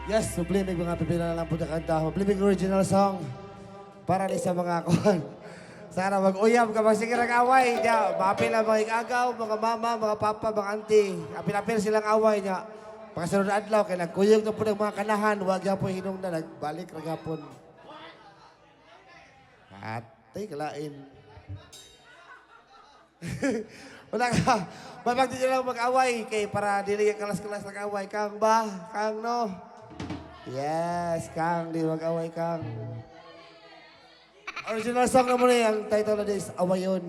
Yes, mablimig mga pipila na lang po na kanta. Mablimig original song. Para ni sa mga kon. Sana mag-uyab ka, magsige away niya. Mapil ang mga igagaw, mga mama, mga papa, mga auntie. Apil-apil silang away niya. Pagkasunod na adlaw, kaya nagkuyog na po ng mga kanahan. Huwag yan po hinong na, nagbalik na gapon. Atay, kalain. Wala ka. Mabag din lang mag-away. Kay para dili yung kalas-kalas ng-away. Kang ba? Kang no? Yes, Kang. Di mag-away, Kang. Original song na muna ang title na is Awayon.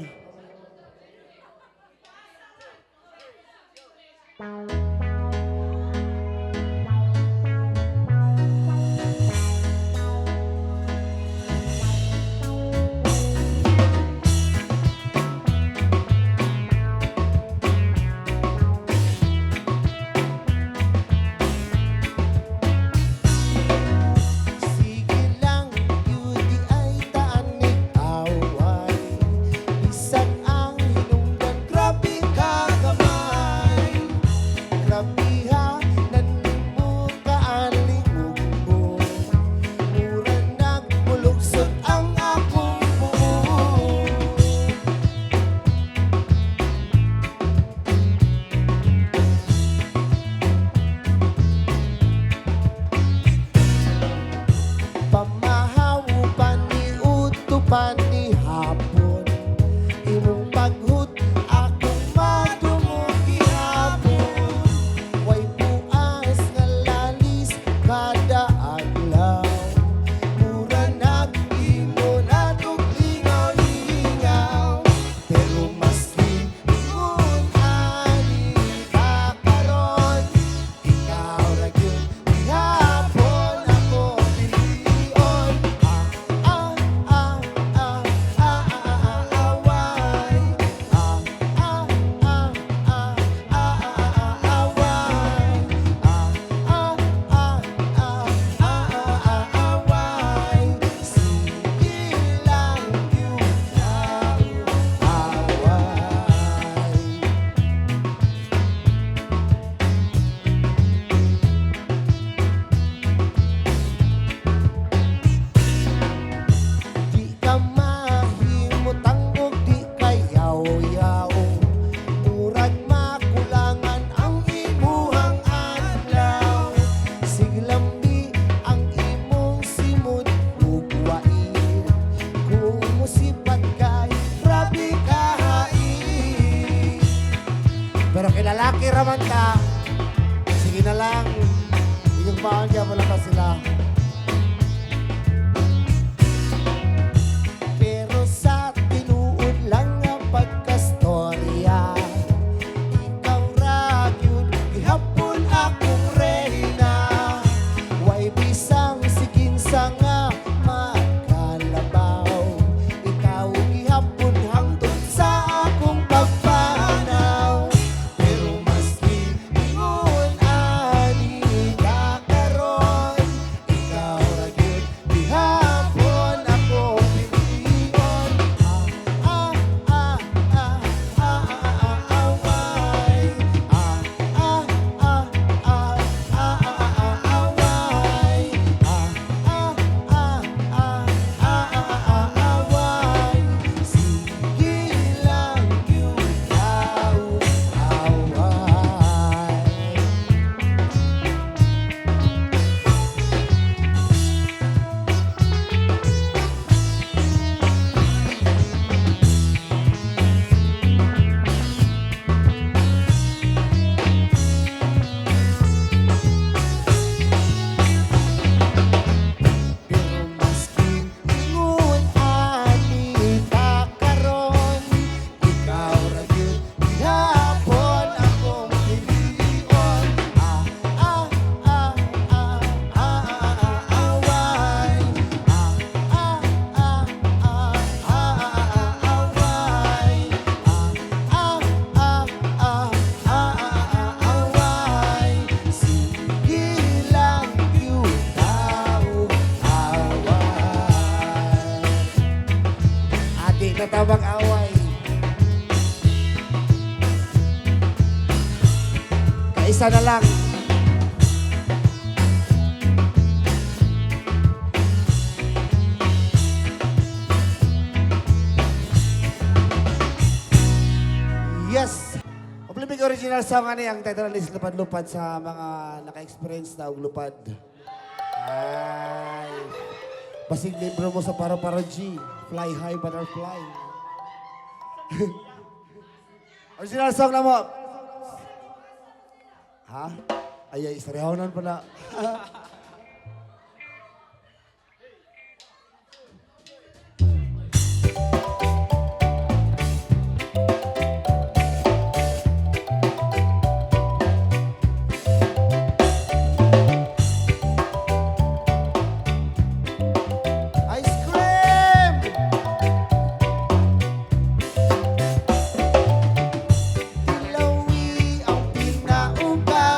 Panihapon, imong paghut akong madungog gihapon. Way buas nga lalis kada adlaw. Mura nag-imo na tong lingaw-lingaw. Pero maski ingon ani ka karon, ikaw ra gyud gihapon ako pilion. Pero kilalaki raman ka, sige na lang, inyong baon dyan, wala pa sila. Pero sa tinuod lang nga pagkastorya, ikaw ra gyud gihapon akong reyna. Way bisang siginsa nga makalabaw, ikaw gihapon hangtod sa akong pagpanaw. Natabang away. Kaisa na lang. original song ano ang title is Lupad-Lupad sa mga naka-experience na og lupad. Ay. Basig libro mo sa Paro-Paro G. Fly High Butterfly. Original song na mo. Ha? Ay, isarihonan pa na. Ice cream! Tilawi ang pinauga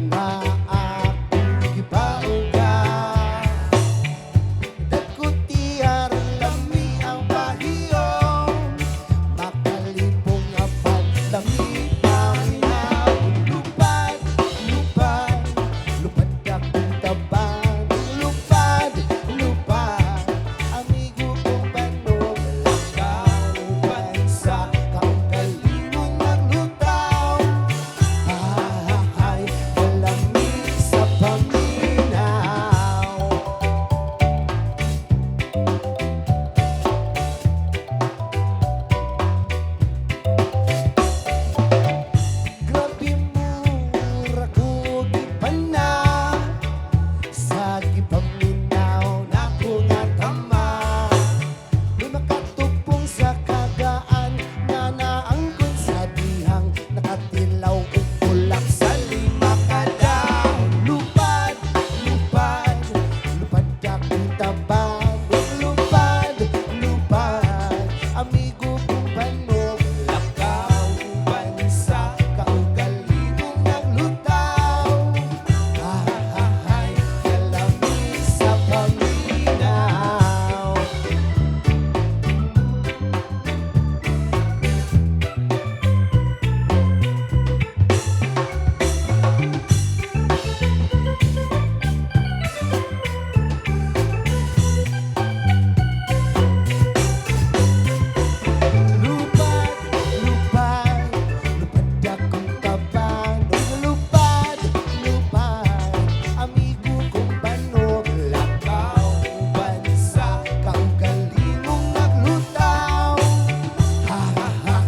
na akong gipauga. Dagkutiyar lami ang bahiyong makalipong apat lami panginaw. Lupad, lupad, lupad akong taban. Lupad, lupad, amigo kong panog. Lakaw, bansa, kaungkalimong maglutaw. Ay, malamig sa paminaw. Grabe mura ko gipana sa gipaminaw na ko nga tama. May makatupong sa kagaan na naangkon sa dihang nakatilaw ug bulak sa lima kada. Lupad, lupad, lupad akong tabang. Lupad, lupad, amigo kong panog. Lakaw kong bansa, kaugalingong naglutaw. Ay, kalamig sa paminaw. Lupad, lupad, lupad akong tabang. Lupad, lupad, amigo kong panog. Lakaw kong bansa, kaugalingong naglutaw.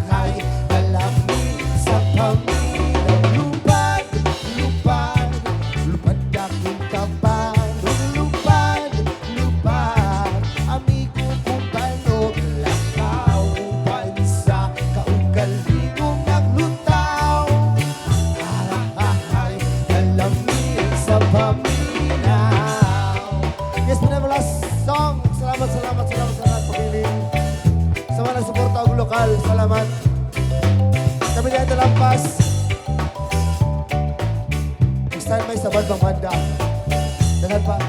Ay, kalamig sa paminaw. Lupad, lupad, lupad akong tabang. Lupad, lupad, amigo kong panog. Lakaw kong bansa, kaugalingong naglutaw. Ay, kalamig sa paminaw. Yes, pinag last song. Salamat, salamat, salamat, salamat pakiling. Sa mga nagsuporta og lokal, salamat. Kami diyan talampas. Stand by sa bandang banda. Dagan pa.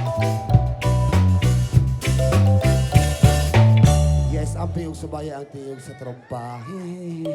Yes, ampi yung subaya ang tiyog sa trompa. Hey.